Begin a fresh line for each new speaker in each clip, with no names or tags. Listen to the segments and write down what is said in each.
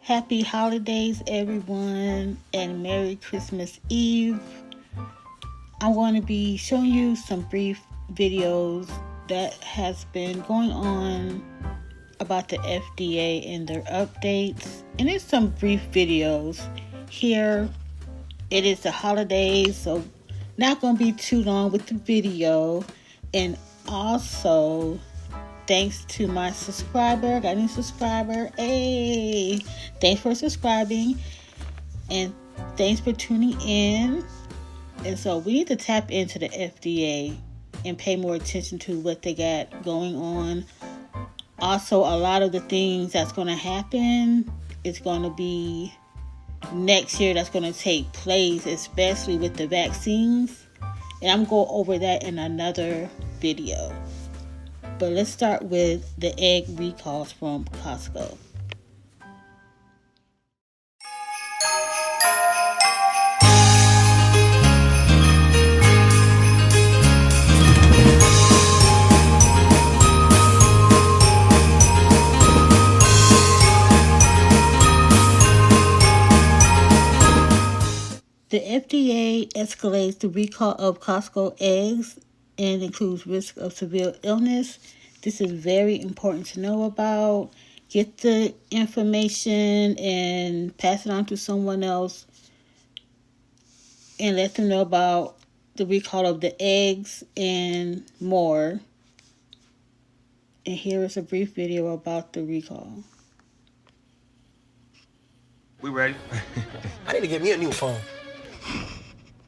Happy holidays, everyone, and Merry Christmas Eve. I'm going to be showing you some brief videos that has been going on about the FDA and their updates. And it's some brief videos here. It is the holidays, so not going to be too long with the video. And also, thanks to my subscriber, got a new subscriber. Hey, thanks for subscribing and thanks for tuning in. And so we need to tap into the FDA and pay more attention to what they got going on. Also, a lot of the things that's going to happen is going to be next year that's going to take place, especially with the vaccines. And I'm going to go over that in another video. But let's start with the egg recalls from Costco. The FDA escalates the recall of Costco eggs and includes risk of severe illness. This is very important to know about. Get the information and pass it on to someone else and let them know about the recall of the eggs and more. And here is a brief video about the recall.
We ready?
I need to get me a new phone.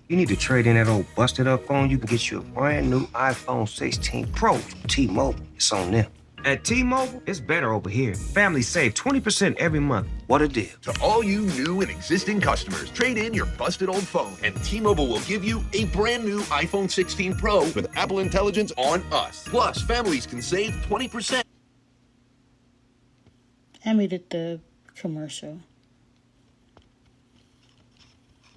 You need to trade in that old busted up phone. You can get you a brand new iPhone 16 Pro from T-Mobile. It's on them. At T-Mobile, it's better over here. Families save 20% every month. What a deal.
To all you new and existing customers, trade in your busted old phone and T-Mobile will give you a brand new iPhone 16 Pro with Apple Intelligence on us. Plus, families can save 20%.
I made it the commercial.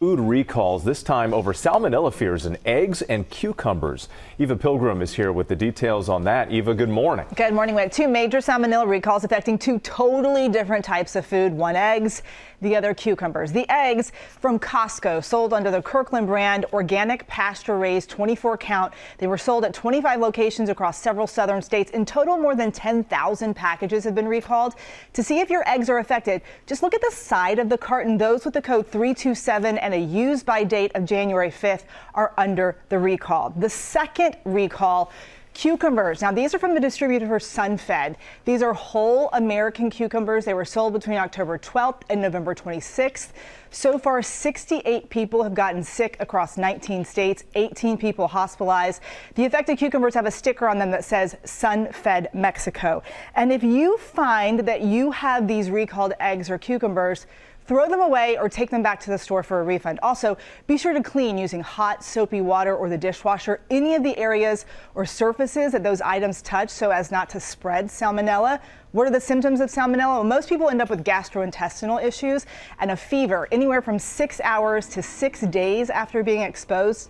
Food recalls, this time over salmonella fears in eggs and cucumbers. Eva Pilgrim is here with the details on that. Eva, good morning.
Good morning. We had two major salmonella recalls affecting two totally different types of food. One eggs, the other cucumbers. The eggs from Costco, sold under the Kirkland brand, organic pasture-raised 24 count. They were sold at 25 locations across several southern states. In total, more than 10,000 packages have been recalled. To see if your eggs are affected, just look at the side of the carton. Those with the code 327 and a use by date of January 5th are under the recall. The second recall, cucumbers. Now, these are from the distributor Sunfed. These are whole American cucumbers. They were sold between October 12th and November 26th. So far, 68 people have gotten sick across 19 states, 18 people hospitalized. The affected cucumbers have a sticker on them that says Sunfed Mexico. And if you find that you have these recalled eggs or cucumbers, throw them away or take them back to the store for a refund. Also, be sure to clean using hot, soapy water or the dishwasher any of the areas or surfaces that those items touch so as not to spread salmonella. What are the symptoms of salmonella? Well, most people end up with gastrointestinal issues and a fever anywhere from 6 hours to 6 days after being exposed.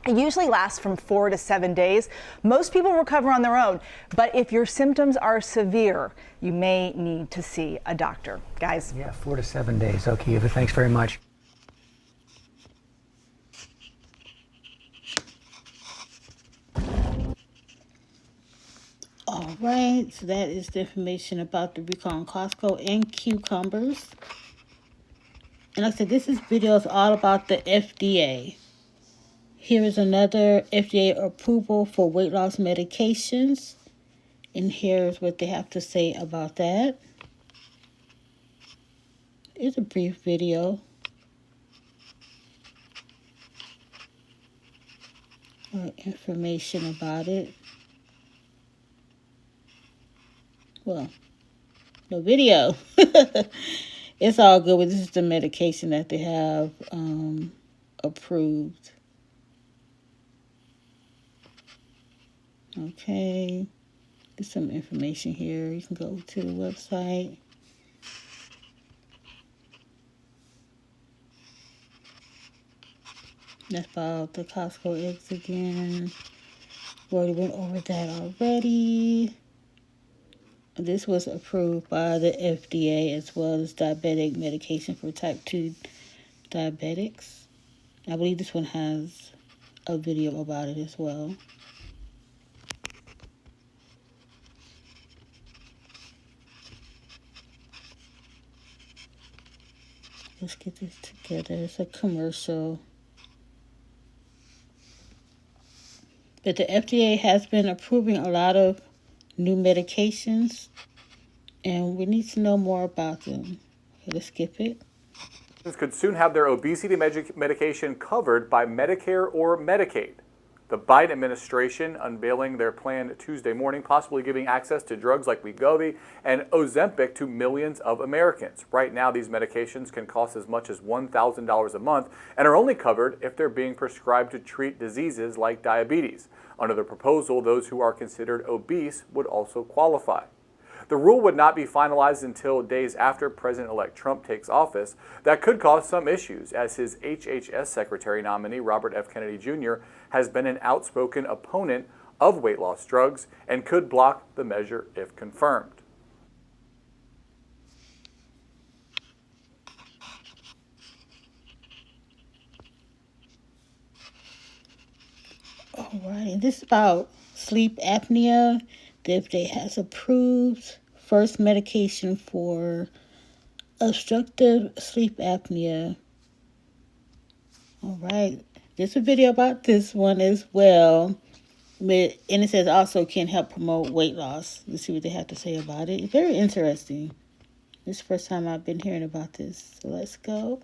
It usually lasts from 4 to 7 days. Most people recover on their own, but if your symptoms are severe, you may need to see a doctor. Guys?
Yeah, 4 to 7 days. Okay, Eva, thanks very much.
All right, so that is the information about the recall on Costco and cucumbers. And like I said, this video is all about the FDA. Here is another FDA approval for weight loss medications. And here's what they have to say about that. It's a brief video. Information about it. Well, no video. It's all good, but this is the medication that they have approved. Okay, there's some information here. You can go to the website. That's about the Costco eggs again. We already went over that already. This was approved by the FDA as well as diabetic medication for type 2 diabetics. I believe this one has a video about it as well. Let's get this together. It's a commercial. But the FDA has been approving a lot of new medications, and we need to know more about them. Okay, let's skip it.
Could soon have their obesity medication covered by Medicare or Medicaid. The Biden administration unveiling their plan Tuesday morning, possibly giving access to drugs like Wegovy and Ozempic to millions of Americans. Right now, these medications can cost as much as $1,000 a month and are only covered if they're being prescribed to treat diseases like diabetes. Under the proposal, those who are considered obese would also qualify. The rule would not be finalized until days after President-elect Trump takes office. That could cause some issues, as his HHS Secretary nominee, Robert F. Kennedy Jr., has been an outspoken opponent of weight loss drugs and could block the measure if confirmed.
All right, and this is about sleep apnea. The FDA has approved first medication for obstructive sleep apnea. All right, there's a video about this one as well. And it says also can help promote weight loss. Let's see what they have to say about it. It's very interesting. This is the first time I've been hearing about this. So let's go.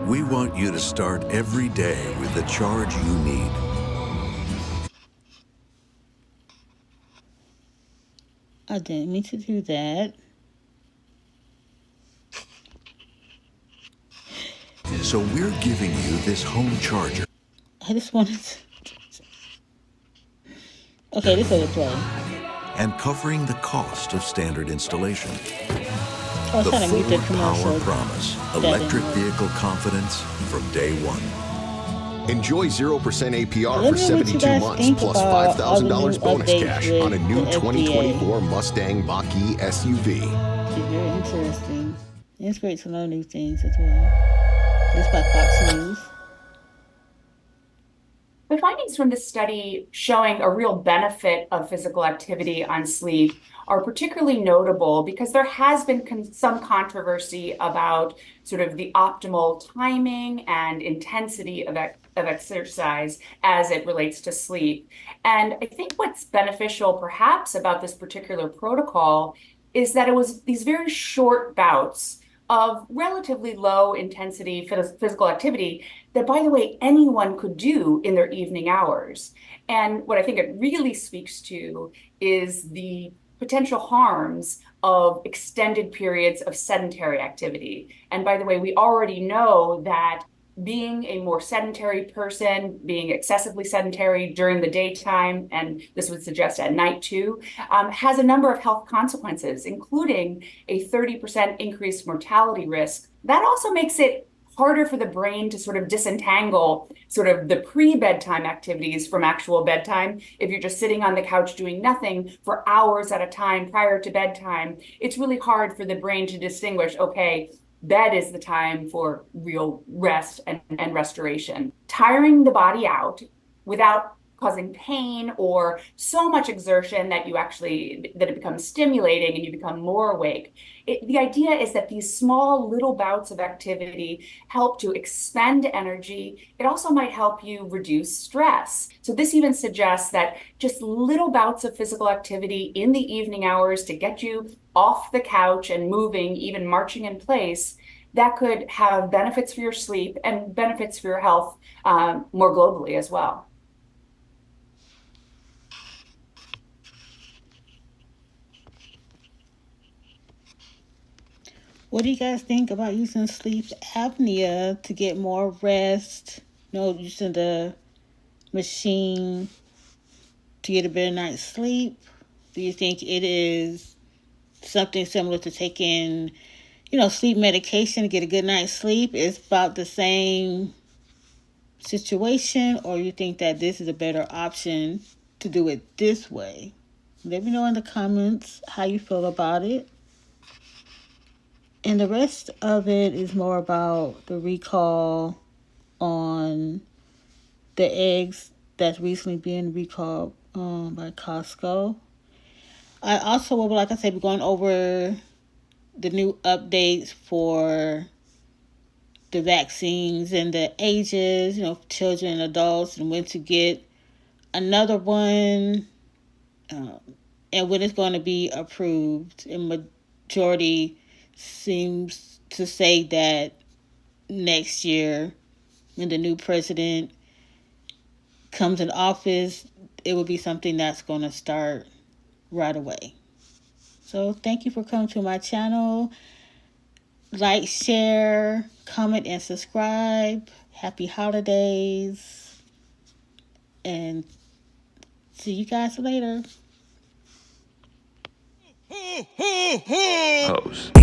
We want you to start every day with the charge you need.
I didn't mean to do that.
So we're giving you this home charger.
I just wanted to... Okay, this is a play.
And covering the cost of standard installation.
I was
The
trying to mute the
Ford
commercial.
Power Promise.
That
Electric
didn't-
vehicle confidence from day one.
Enjoy 0% APR
Let
for
me know what you
72
guys
months
think
plus
about all the
$5,000
new
bonus
updates
cash
with
on a new
the FDA.
2024 Mustang Mach-E SUV.
It's very interesting. It's great to learn new things as well. This is by Fox News.
The findings from this study showing a real benefit of physical activity on sleep are particularly notable because there has been some controversy about sort of the optimal timing and intensity of exercise as it relates to sleep. And I think what's beneficial perhaps about this particular protocol is that it was these very short bouts of relatively low intensity physical activity that, by the way, anyone could do in their evening hours. And what I think it really speaks to is the potential harms of extended periods of sedentary activity. And by the way, we already know that being a more sedentary person, being excessively sedentary during the daytime, and this would suggest at night too, has a number of health consequences, including a 30% increased mortality risk. That also makes it harder for the brain to sort of disentangle sort of the pre-bedtime activities from actual bedtime. If you're just sitting on the couch doing nothing for hours at a time prior to bedtime, it's really hard for the brain to distinguish, okay, bed is the time for real rest and restoration. Tiring the body out without causing pain or so much exertion that it becomes stimulating and you become more awake. The idea is that these small little bouts of activity help to expend energy. It also might help you reduce stress. So this even suggests that just little bouts of physical activity in the evening hours to get you off the couch and moving, even marching in place, that could have benefits for your sleep and benefits for your health more globally as well.
What do you guys think about using sleep apnea to get more rest? Using the machine to get a better night's sleep? Do you think it is something similar to taking, sleep medication to get a good night's sleep? It's about the same situation, or you think that this is a better option to do it this way. Let me know in the comments how you feel about it. And the rest of it is more about the recall on the eggs that's recently being recalled by Costco. I also will, like I said, be going over the new updates for the vaccines and the ages, children and adults, and when to get another one, and when it's going to be approved. And majority seems to say that next year, when the new president comes in office, it will be something that's going to start right away. So thank you for coming to my channel. Like, share, comment, and subscribe. Happy holidays. And see you guys later.
Host.